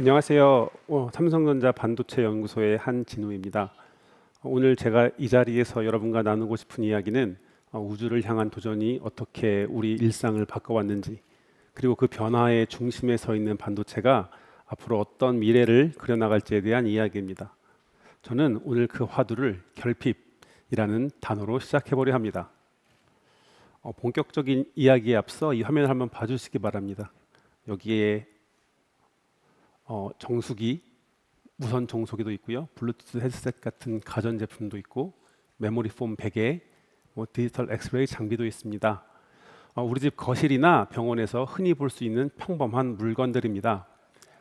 안녕하세요. 삼성전자 반도체 연구소의 한진우입니다. 오늘 제가 이 자리에서 여러분과 나누고 싶은 이야기는 우주를 향한 도전이 어떻게 우리 일상을 바꿔왔는지, 그리고 그 변화의 중심에 서 있는 반도체가 앞으로 어떤 미래를 그려나갈지에 대한 이야기입니다. 저는 오늘 그 화두를 결핍이라는 단어로 시작해보려 합니다. 본격적인 이야기에 앞서 이 화면을 한번 봐주시기 바랍니다. 여기에 정수기, 무선 정수기도 있고요. 블루투스 헤드셋 같은 가전 제품도 있고, 메모리 폼 베개, 디지털 엑스레이 장비도 있습니다. 우리 집 거실이나 병원에서 흔히 볼 수 있는 평범한 물건들입니다.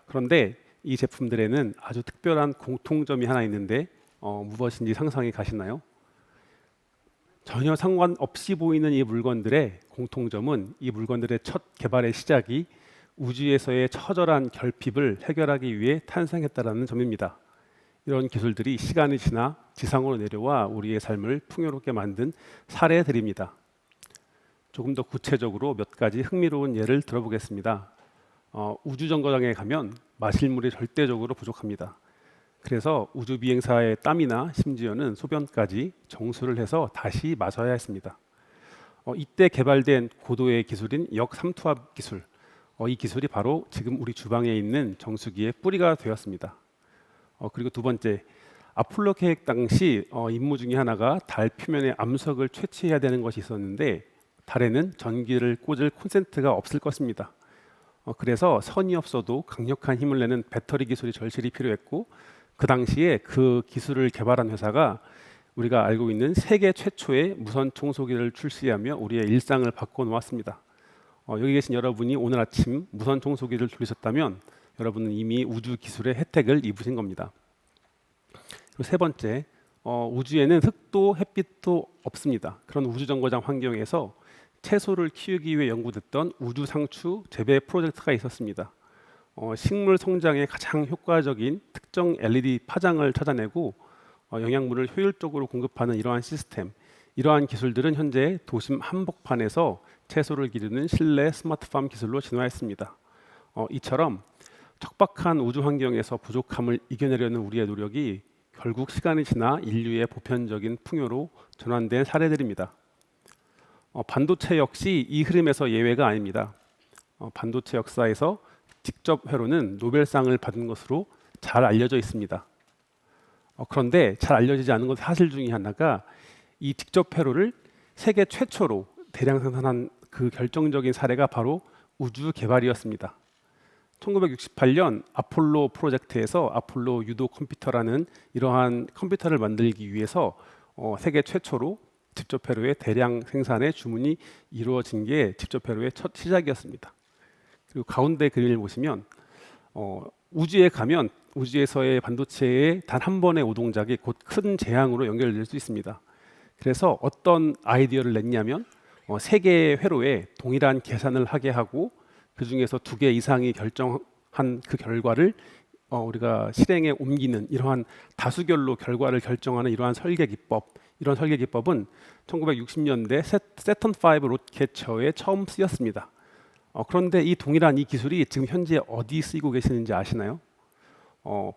그런데 이 제품들에는 아주 특별한 공통점이 하나 있는데 무엇인지 상상이 가시나요? 전혀 상관없이 보이는 이 물건들의 공통점은 이 물건들의 첫 개발의 시작이 우주에서의 처절한 결핍을 해결하기 위해 탄생했다는 점입니다. 이런 기술들이 시간이 지나 지상으로 내려와 우리의 삶을 풍요롭게 만든 사례들입니다. 조금 더 구체적으로 몇 가지 흥미로운 예를 들어보겠습니다. 우주정거장에 가면 마실 물이 절대적으로 부족합니다. 그래서 우주 비행사의 땀이나 심지어는 소변까지 정수를 해서 다시 마셔야 했습니다. 이때 개발된 고도의 기술인 역삼투압 기술, 이 기술이 바로 지금 우리 주방에 있는 정수기의 뿌리가 되었습니다. 그리고 두 번째, 아폴로 계획 당시 임무 중에 하나가 달 표면에 암석을 채취해야 되는 것이 있었는데 달에는 전기를 꽂을 콘센트가 없을 것입니다. 그래서 선이 없어도 강력한 힘을 내는 배터리 기술이 절실히 필요했고, 그 당시에 그 기술을 개발한 회사가 우리가 알고 있는 세계 최초의 무선 청소기를 출시하며 우리의 일상을 바꿔놓았습니다. 여기 계신 여러분이 오늘 아침 무선 청소기를 돌리셨다면 여러분은 이미 우주 기술의 혜택을 입으신 겁니다. 그리고 세 번째, 우주에는 흙도 햇빛도 없습니다. 그런 우주정거장 환경에서 채소를 키우기 위해 연구됐던 우주 상추 재배 프로젝트가 있었습니다. 식물 성장에 가장 효과적인 특정 LED 파장을 찾아내고 영양분을 효율적으로 공급하는 이러한 시스템, 이러한 기술들은 현재 도심 한복판에서 채소를 기르는 실내 스마트팜 기술로 진화했습니다. 이처럼 척박한 우주 환경에서 부족함을 이겨내려는 우리의 노력이 결국 시간이 지나 인류의 보편적인 풍요로 전환된 사례들입니다. 반도체 역시 이 흐름에서 예외가 아닙니다. 반도체 역사에서 직접 회로는 노벨상을 받은 것으로 잘 알려져 있습니다. 그런데 잘 알려지지 않은 것 사실 중에 하나가 이 직접 회로를 세계 최초로 대량 생산한 그 결정적인 사례가 바로 우주 개발이었습니다. 1968년 아폴로 프로젝트에서 아폴로 유도 컴퓨터라는 이러한 컴퓨터를 만들기 위해서 세계 최초로 직접 회로의 대량 생산의 주문이 이루어진 게 직접 회로의 첫 시작이었습니다. 그리고 가운데 그림을 보시면 우주에 가면 우주에서의 반도체의 단 한 번의 오동작이 곧 큰 재앙으로 연결될 수 있습니다. 그래서 어떤 아이디어를 냈냐면 세 개의 회로에 동일한 계산을 하게 하고 그 중에서 2개 이상이 결정한 그 결과를 우리가 실행에 옮기는 이러한 다수결로 결과를 결정하는 이러한 설계 기법, 이런 설계 기법은 1960년대 세턴 5 로켓처에 처음 쓰였습니다. 그런데 이 동일한 이 기술이 지금 현재 어디 쓰이고 계시는지 아시나요?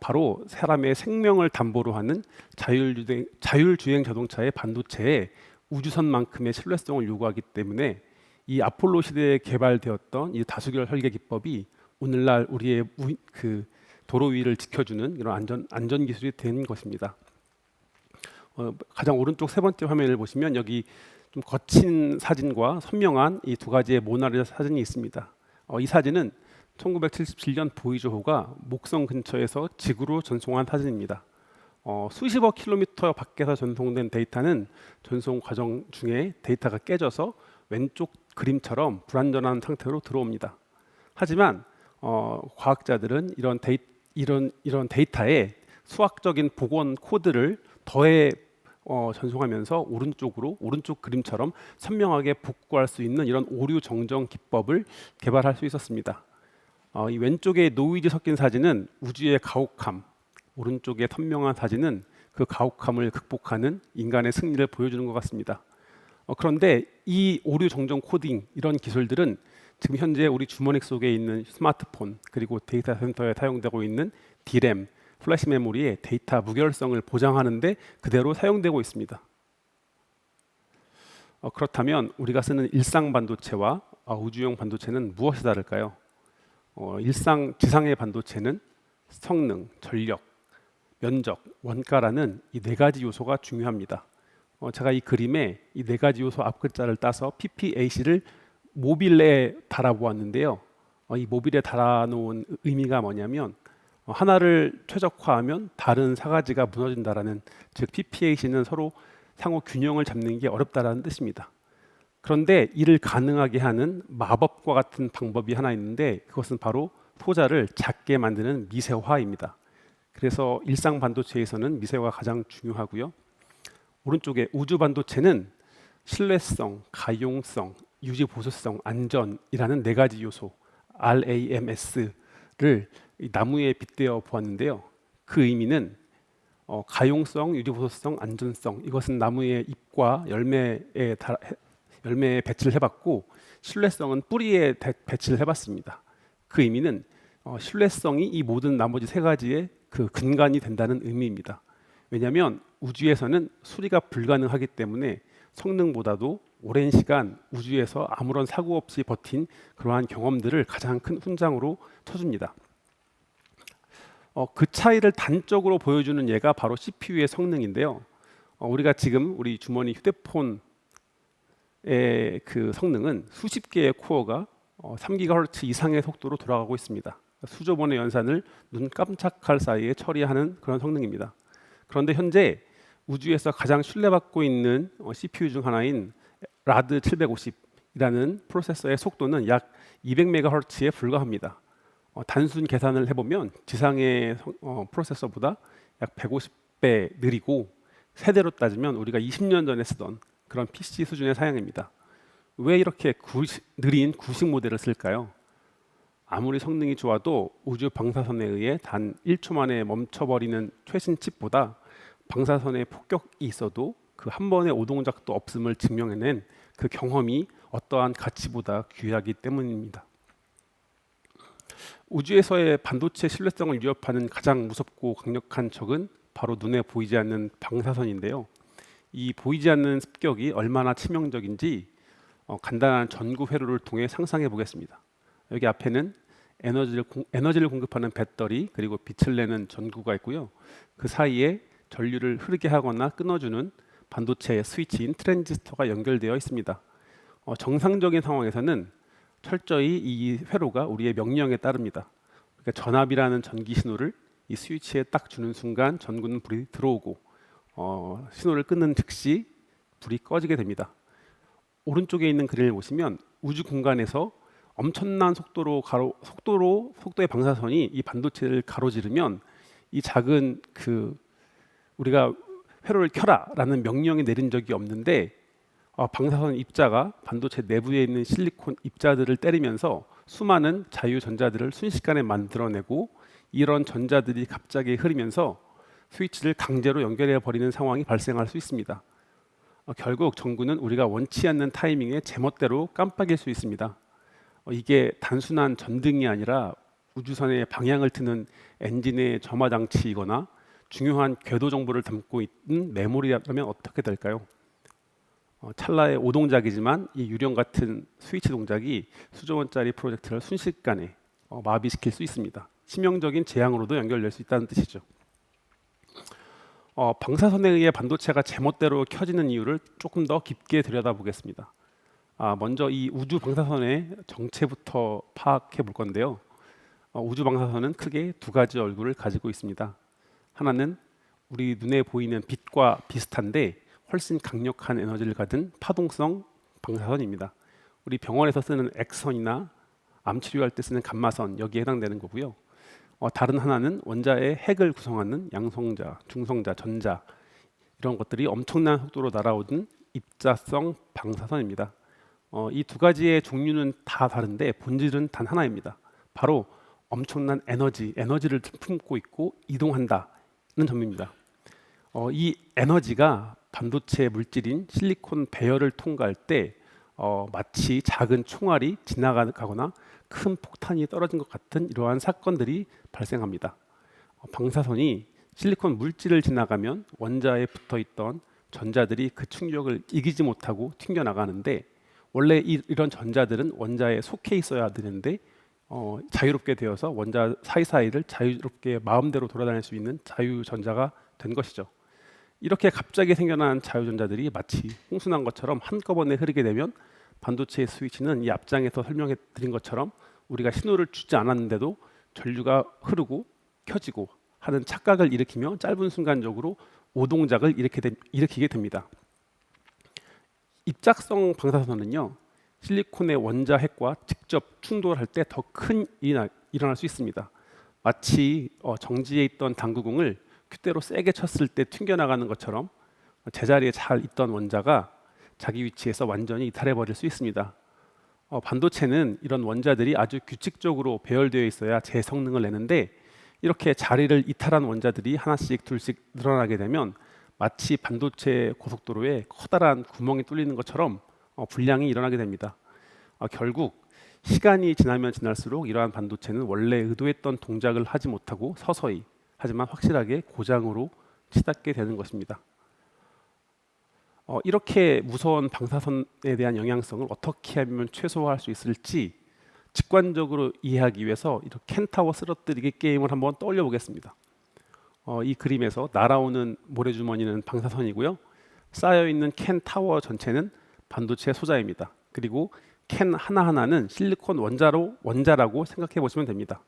바로 사람의 생명을 담보로 하는 자율주행 자동차의 반도체에 우주선만큼의 신뢰성을 요구하기 때문에 이 아폴로 시대에 개발되었던 이 다수결 설계 기법이 오늘날 우리의 그 도로 위를 지켜주는 이런 안전 기술이 된 것입니다. 가장 오른쪽 세 번째 화면을 보시면 여기 좀 거친 사진과 선명한 이 두 가지의 모나리자 사진이 있습니다. 이 사진은 1977년 보이저호가 목성 근처에서 지구로 전송한 사진입니다. 수십억 킬로미터 밖에서 전송된 데이터는 전송 과정 중에 데이터가 깨져서 왼쪽 그림처럼 불완전한 상태로 들어옵니다. 하지만 과학자들은 이런 데이터에 수학적인 복원 코드를 더해 전송하면서 오른쪽 그림처럼 선명하게 복구할 수 있는 이런 오류 정정 기법을 개발할 수 있었습니다. 이 왼쪽에 노이즈 섞인 사진은 우주의 가혹함, 오른쪽에 선명한 사진은 그 가혹함을 극복하는 인간의 승리를 보여주는 것 같습니다. 그런데 이 오류 정정 코딩 이런 기술들은 지금 현재 우리 주머니 속에 있는 스마트폰 그리고 데이터 센터에 사용되고 있는 D램, 플래시 메모리의 데이터 무결성을 보장하는 데 그대로 사용되고 있습니다. 그렇다면 우리가 쓰는 일상 반도체와 우주용 반도체는 무엇이 다를까요? 지상의 반도체는 성능, 전력, 면적, 원가라는 이 네 가지 요소가 중요합니다. 제가 이 그림에 이 네 가지 요소 앞글자를 따서 PPAC를 모빌에 달아보았는데요. 이 모빌에 달아놓은 의미가 뭐냐면 하나를 최적화하면 다른 사 가지가 무너진다라는, 즉 PPAC는 서로 상호 균형을 잡는 게 어렵다라는 뜻입니다. 그런데 이를 가능하게 하는 마법과 같은 방법이 하나 있는데 그것은 바로 소자를 작게 만드는 미세화입니다. 그래서 일상 반도체에서는 미세화가 가장 중요하고요. 오른쪽에 우주 반도체는 신뢰성, 가용성, 유지 보수성, 안전이라는 네 가지 요소 RAMS를 나무에 빗대어 보았는데요. 그 의미는 가용성, 유지 보수성, 안전성, 이것은 나무의 잎과 열매에 배치를 해봤고, 신뢰성은 뿌리에 배치를 해봤습니다. 그 의미는 신뢰성이 이 모든 나머지 세 가지의 그 근간이 된다는 의미입니다. 왜냐하면 우주에서는 수리가 불가능하기 때문에 성능보다도 오랜 시간 우주에서 아무런 사고 없이 버틴 그러한 경험들을 가장 큰 훈장으로 쳐줍니다. 그 차이를 단적으로 보여주는 예가 바로 CPU의 성능인데요. 우리가 지금 우리 주머니 휴대폰의 그 성능은 수십 개의 코어가 3GHz 이상의 속도로 돌아가고 있습니다. 수조 번의 연산을 눈 깜짝할 사이에 처리하는 그런 성능입니다. 그런데 현재 우주에서 가장 신뢰받고 있는 CPU 중 하나인 라드 750이라는 프로세서의 속도는 약 200MHz에 불과합니다. 단순 계산을 해보면 지상의 프로세서보다 약 150배 느리고, 세대로 따지면 우리가 20년 전에 쓰던 그런 PC 수준의 사양입니다. 왜 이렇게 느린 구식 모델을 쓸까요? 아무리 성능이 좋아도 우주 방사선에 의해 단 1초 만에 멈춰버리는 최신 칩보다 방사선에 폭격이 있어도 그 한 번의 오동작도 없음을 증명해낸 그 경험이 어떠한 가치보다 귀하기 때문입니다. 우주에서의 반도체 신뢰성을 위협하는 가장 무섭고 강력한 적은 바로 눈에 보이지 않는 방사선인데요. 이 보이지 않는 습격이 얼마나 치명적인지 간단한 전구 회로를 통해 상상해 보겠습니다. 여기 앞에는 에너지를 공급하는 배터리, 그리고 빛을 내는 전구가 있고요. 그 사이에 전류를 흐르게 하거나 끊어주는 반도체의 스위치인 트랜지스터가 연결되어 있습니다. 정상적인 상황에서는 철저히 이 회로가 우리의 명령에 따릅니다. 그러니까 전압이라는 전기 신호를 이 스위치에 딱 주는 순간 전구는 불이 들어오고, 신호를 끊는 즉시 불이 꺼지게 됩니다. 오른쪽에 있는 그림을 보시면 우주 공간에서 엄청난 속도의 방사선이 이 반도체를 가로지르면 이 작은 우리가 회로를 켜라라는 명령이 내린 적이 없는데 방사선 입자가 반도체 내부에 있는 실리콘 입자들을 때리면서 수많은 자유전자들을 순식간에 만들어내고, 이런 전자들이 갑자기 흐르면서 스위치를 강제로 연결해 버리는 상황이 발생할 수 있습니다. 결국 전구는 우리가 원치 않는 타이밍에 제멋대로 깜빡일 수 있습니다. 이게 단순한 전등이 아니라 우주선의 방향을 트는 엔진의 점화 장치이거나 중요한 궤도 정보를 담고 있는 메모리라면 어떻게 될까요? 찰나의 오동작이지만 이 유령 같은 스위치 동작이 수조 원짜리 프로젝트를 순식간에 마비시킬 수 있습니다. 치명적인 재앙으로도 연결될 수 있다는 뜻이죠. 방사선에 의해 반도체가 제멋대로 켜지는 이유를 조금 더 깊게 들여다보겠습니다. 먼저 이 우주 방사선의 정체부터 파악해 볼 건데요. 우주 방사선은 크게 두 가지 얼굴을 가지고 있습니다. 하나는 우리 눈에 보이는 빛과 비슷한데 훨씬 강력한 에너지를 가진 파동성 방사선입니다. 우리 병원에서 쓰는 X선이나 암 치료할 때 쓰는 감마선, 여기에 해당되는 거고요. 다른 하나는 원자의 핵을 구성하는 양성자, 중성자, 전자, 이런 것들이 엄청난 속도로 날아오는 입자성 방사선입니다. 이 두 가지의 종류는 다 다른데 본질은 단 하나입니다. 바로 엄청난 에너지를 품고 있고 이동한다는 점입니다. 이 에너지가 반도체 물질인 실리콘 배열을 통과할 때 마치 작은 총알이 지나가거나 큰 폭탄이 떨어진 것 같은 이러한 사건들이 발생합니다. 방사선이 실리콘 물질을 지나가면 원자에 붙어 있던 전자들이 그 충격을 이기지 못하고 튕겨나가는데, 원래 이런 전자들은 원자에 속해 있어야 되는데 자유롭게 되어서 원자 사이사이를 자유롭게 마음대로 돌아다닐 수 있는 자유전자가 된 것이죠. 이렇게 갑자기 생겨난 자유전자들이 마치 홍수난 것처럼 한꺼번에 흐르게 되면 반도체의 스위치는 이 앞장에서 설명해 드린 것처럼 우리가 신호를 주지 않았는데도 전류가 흐르고 켜지고 하는 착각을 일으키며 짧은 순간적으로 오동작을 일으키게 됩니다. 입작성 방사선은요, 실리콘의 원자 핵과 직접 충돌할 때 더 큰 일이 일어날 수 있습니다. 마치 정지해 있던 당구공을 큐대로 세게 쳤을 때 튕겨나가는 것처럼 제자리에 잘 있던 원자가 자기 위치에서 완전히 이탈해 버릴 수 있습니다. 반도체는 이런 원자들이 아주 규칙적으로 배열되어 있어야 제 성능을 내는데, 이렇게 자리를 이탈한 원자들이 하나씩 둘씩 늘어나게 되면 마치 반도체 고속도로에 커다란 구멍이 뚫리는 것처럼 불량이 일어나게 됩니다. 결국 시간이 지나면 지날수록 이러한 반도체는 원래 의도했던 동작을 하지 못하고 서서히 하지만 확실하게 고장으로 치닫게 되는 것입니다. 이렇게 무서운 방사선에 대한 영향성을 어떻게 하면 최소화할 수 있을지 직관적으로 이해하기 위해서 이렇게 캔타워 쓰러뜨리기 게임을 한번 떠올려 보겠습니다. 이 그림에서 날아오는 모래주머니는 방사선이고요, 쌓여있는 캔타워 전체는 반도체 소자입니다. 그리고 캔 하나하나는 실리콘 원자라고 생각해 보시면 됩니다.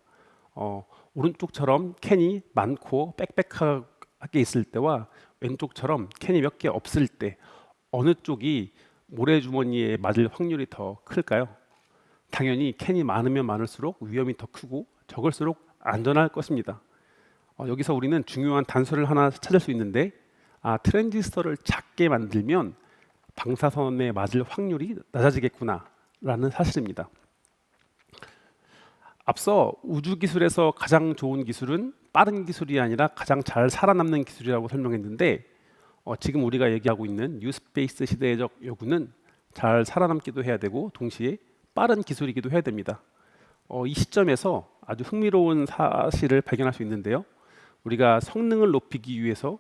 오른쪽처럼 캔이 많고 빽빽하게 있을 때와 왼쪽처럼 캔이 몇 개 없을 때 어느 쪽이 모래주머니에 맞을 확률이 더 클까요? 당연히 캔이 많으면 많을수록 위험이 더 크고 적을수록 안전할 것입니다. 여기서 우리는 중요한 단서를 하나 찾을 수 있는데, 트랜지스터를 작게 만들면 방사선에 맞을 확률이 낮아지겠구나 라는 사실입니다. 앞서 우주 기술에서 가장 좋은 기술은 빠른 기술이 아니라 가장 잘 살아남는 기술이라고 설명했는데, 지금 우리가 얘기하고 있는 뉴스페이스 시대적 요구는 잘 살아남기도 해야 되고 동시에 빠른 기술이기도 해야 됩니다. 이 시점에서 아주 흥미로운 사실을 발견할 수 있는데요, 우리가 성능을 높이기 위해서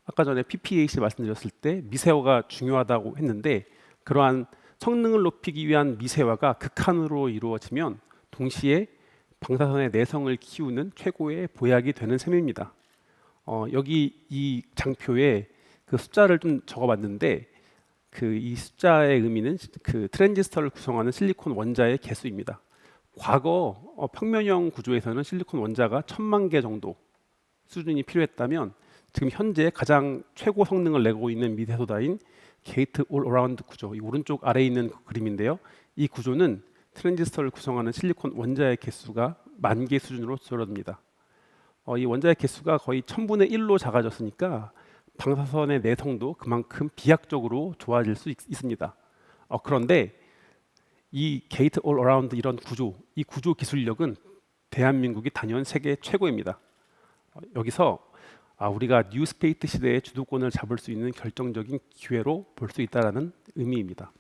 아까 전에 PPAC 말씀드렸을 때 미세화가 중요하다고 했는데, 그러한 성능을 높이기 위한 미세화가 극한으로 이루어지면 동시에 방사선의 내성을 키우는 최고의 보약이 되는 셈입니다. 여기 이 장표에 그 숫자를 좀 적어봤는데, 이 숫자의 의미는 그 트랜지스터를 구성하는 실리콘 원자의 개수입니다. 과거 평면형 구조에서는 실리콘 원자가 1000만 개 정도 수준이 필요했다면, 지금 현재 가장 최고 성능을 내고 있는 미세소다인 게이트 올 어라운드 구조, 이 오른쪽 아래에 있는 그 그림인데요, 이 구조는 트랜지스터를 구성하는 실리콘 원자의 개수가 10,000개 수준으로 줄어듭니다. 이 원자의 개수가 거의 1000분의 1로 작아졌으니까 방사선의 내성도 그만큼 비약적으로 좋아질 수 있습니다. 그런데 이 게이트 올 어라운드 이런 구조, 이 구조 기술력은 대한민국이 단연 세계 최고입니다. 여기서 우리가 뉴스페이스 시대의 주도권을 잡을 수 있는 결정적인 기회로 볼 수 있다는 의미입니다.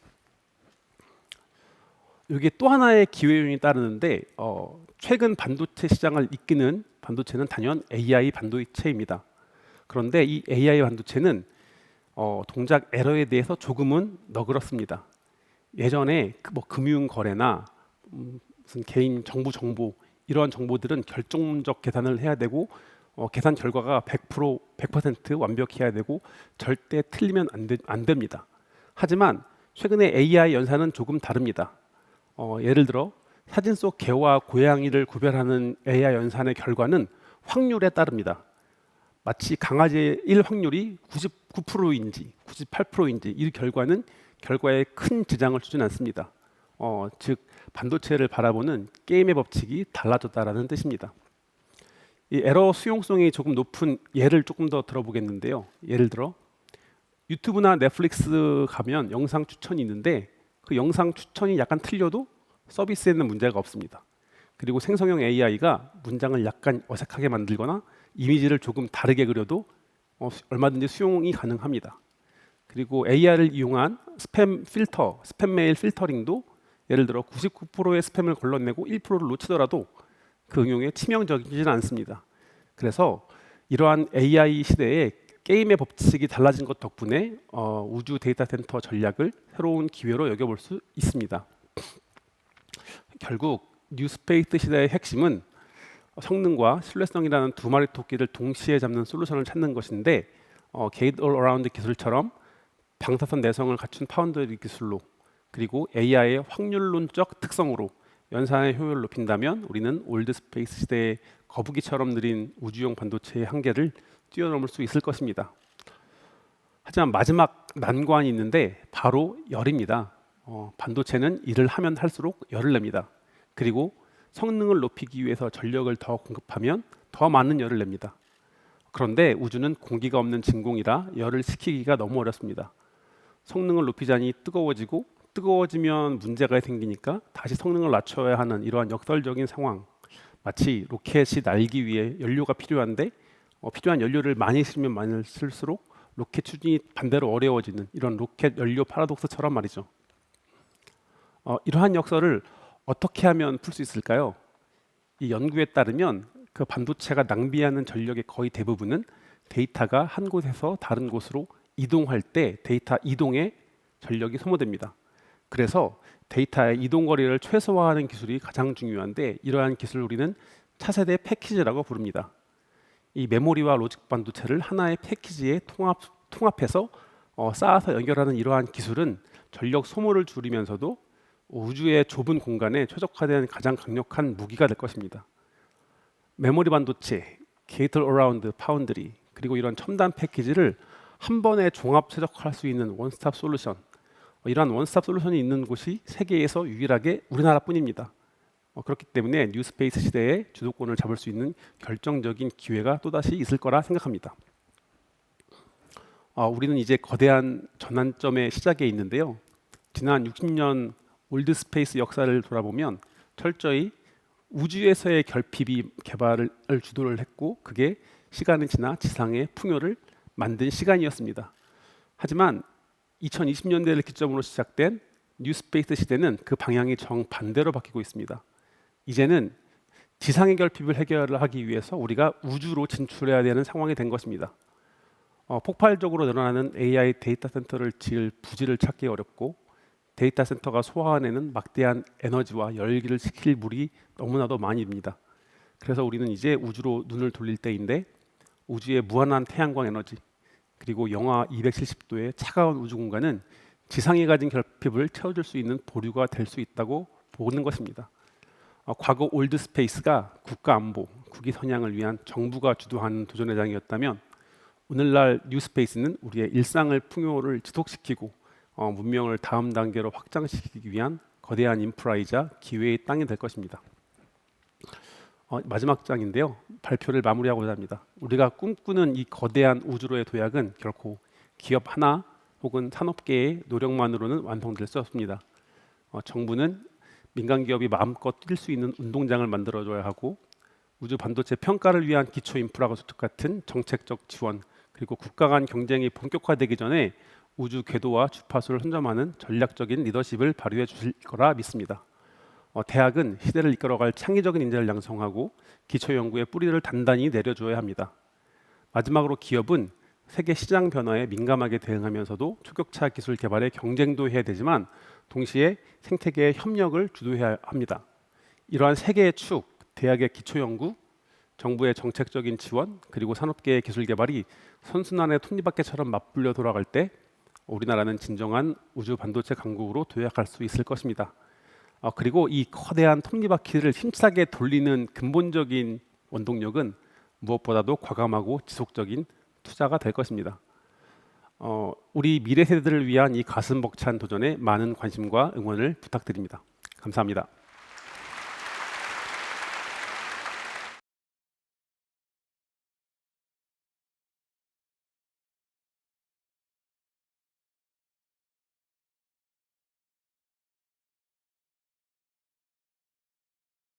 여기에 또 하나의 기회 요인이 따르는데, 최근 반도체 시장을 이끄는 반도체는 단연 AI 반도체입니다. 그런데 이 AI 반도체는 동작 에러에 대해서 조금은 너그럽습니다. 예전에 금융 거래나 무슨 개인 정보 이러한 정보들은 결정적 계산을 해야 되고 계산 결과가 100% 완벽해야 되고 절대 틀리면 안 됩니다. 하지만 최근에 AI 연산은 조금 다릅니다. 예를 들어 사진 속 개와 고양이를 구별하는 AI 연산의 결과는 확률에 따릅니다. 마치 강아지의 1 확률이 99%인지 98%인지 이 결과는 결과에 큰 지장을 주진 않습니다. 즉 반도체를 바라보는 게임의 법칙이 달라졌다라는 뜻입니다. 이 에러 수용성이 조금 높은 예를 조금 더 들어보겠는데요, 예를 들어 유튜브나 넷플릭스 가면 영상 추천이 있는데, 그 영상 추천이 약간 틀려도 서비스에는 문제가 없습니다. 그리고 생성형 AI가 문장을 약간 어색하게 만들거나 이미지를 조금 다르게 그려도 얼마든지 수용이 가능합니다. 그리고 AI를 이용한 스팸 필터, 스팸 메일 필터링도 예를 들어 99%의 스팸을 걸러내고 1%를 놓치더라도 그 응용에 치명적이지는 않습니다. 그래서 이러한 AI 시대에 게임의 법칙이 달라진 것 덕분에 우주 데이터 센터 전략을 새로운 기회로 여겨볼 수 있습니다. 결국 뉴스페이스 시대의 핵심은 성능과 신뢰성이라는 두 마리 토끼를 동시에 잡는 솔루션을 찾는 것인데 게이트 올 어라운드 기술처럼 방사선 내성을 갖춘 파운드리 기술로 그리고 AI의 확률론적 특성으로 연산의 효율을 높인다면 우리는 올드 스페이스 시대의 거북이처럼 느린 우주용 반도체의 한계를 뛰어넘을 수 있을 것입니다. 하지만 마지막 난관이 있는데 바로 열입니다. 반도체는 일을 하면 할수록 열을 냅니다. 그리고 성능을 높이기 위해서 전력을 더 공급하면 더 많은 열을 냅니다. 그런데 우주는 공기가 없는 진공이라 열을 식히기가 너무 어렵습니다. 성능을 높이자니 뜨거워지고 뜨거워지면 문제가 생기니까 다시 성능을 낮춰야 하는 이러한 역설적인 상황, 마치 로켓이 날기 위해 연료가 필요한데 필요한 연료를 많이 쓰면 많이 쓸수록 로켓 추진이 반대로 어려워지는 이런 로켓 연료 파라독스처럼 말이죠. 이러한 역설을 어떻게 하면 풀 수 있을까요? 이 연구에 따르면 그 반도체가 낭비하는 전력의 거의 대부분은 데이터가 한 곳에서 다른 곳으로 이동할 때 데이터 이동에 전력이 소모됩니다. 그래서 데이터의 이동 거리를 최소화하는 기술이 가장 중요한데 이러한 기술을 우리는 차세대 패키지라고 부릅니다. 이 메모리와 로직 반도체를 하나의 패키지에 통합해서 쌓아서 연결하는 이러한 기술은 전력 소모를 줄이면서도 우주의 좁은 공간에 최적화된 가장 강력한 무기가 될 것입니다. 메모리 반도체, 게이트 어라운드 파운드리 그리고 이런 첨단 패키지를 한 번에 종합 최적화할 수 있는 원스톱 솔루션, 이러한 원스톱 솔루션이 있는 곳이 세계에서 유일하게 우리나라뿐입니다. 그렇기 때문에 뉴스페이스 시대에 주도권을 잡을 수 있는 결정적인 기회가 또다시 있을 거라 생각합니다. 우리는 이제 거대한 전환점의 시작에 있는데요. 지난 60년 올드 스페이스 역사를 돌아보면 철저히 우주에서의 결핍이 개발을 주도를 했고 그게 시간이 지나 지상의 풍요를 만든 시간이었습니다. 하지만 2020년대를 기점으로 시작된 뉴스페이스 시대는 그 방향이 정반대로 바뀌고 있습니다. 이제는 지상의 결핍을 해결하기 위해서 우리가 우주로 진출해야 되는 상황이 된 것입니다. 폭발적으로 늘어나는 AI 데이터 센터를 지을 부지를 찾기 어렵고 데이터 센터가 소화해내는 막대한 에너지와 열기를 식힐 물이 너무나도 많이 듭니다. 그래서 우리는 이제 우주로 눈을 돌릴 때인데 우주의 무한한 태양광 에너지 그리고 영하 270도의 차가운 우주 공간은 지상이 가진 결핍을 채워줄 수 있는 보류가 될 수 있다고 보는 것입니다. 과거 올드 스페이스가 국가 안보, 국위 선양을 위한 정부가 주도하는 도전의 장이었다면 오늘날 뉴 스페이스는 우리의 일상을 풍요를 지속시키고 문명을 다음 단계로 확장시키기 위한 거대한 인프라이자 기회의 땅이 될 것입니다. 마지막 장인데요. 발표를 마무리하고자 합니다. 우리가 꿈꾸는 이 거대한 우주로의 도약은 결코 기업 하나 혹은 산업계의 노력만으로는 완성될 수 없습니다. 정부는 민간 기업이 마음껏 뛸 수 있는 운동장을 만들어줘야 하고 우주 반도체 평가를 위한 기초 인프라가 수축 같은 정책적 지원 그리고 국가 간 경쟁이 본격화되기 전에 우주 궤도와 주파수를 선점하는 전략적인 리더십을 발휘해 주실 거라 믿습니다. 대학은 시대를 이끌어갈 창의적인 인재를 양성하고 기초 연구의 뿌리를 단단히 내려줘야 합니다. 마지막으로 기업은 세계 시장 변화에 민감하게 대응하면서도 초격차 기술 개발에 경쟁도 해야 되지만 동시에 생태계의 협력을 주도해야 합니다. 이러한 세 개의 축, 대학의 기초 연구, 정부의 정책적인 지원, 그리고 산업계의 기술 개발이 선순환의 톱니바퀴처럼 맞불려 돌아갈 때 우리나라는 진정한 우주 반도체 강국으로 도약할 수 있을 것입니다. 그리고 이 거대한 톱니바퀴를 힘차게 돌리는 근본적인 원동력은 무엇보다도 과감하고 지속적인 투자가 될 것입니다. 우리 미래 세대들을 위한 이 가슴 벅찬 도전에 많은 관심과 응원을 부탁드립니다. 감사합니다.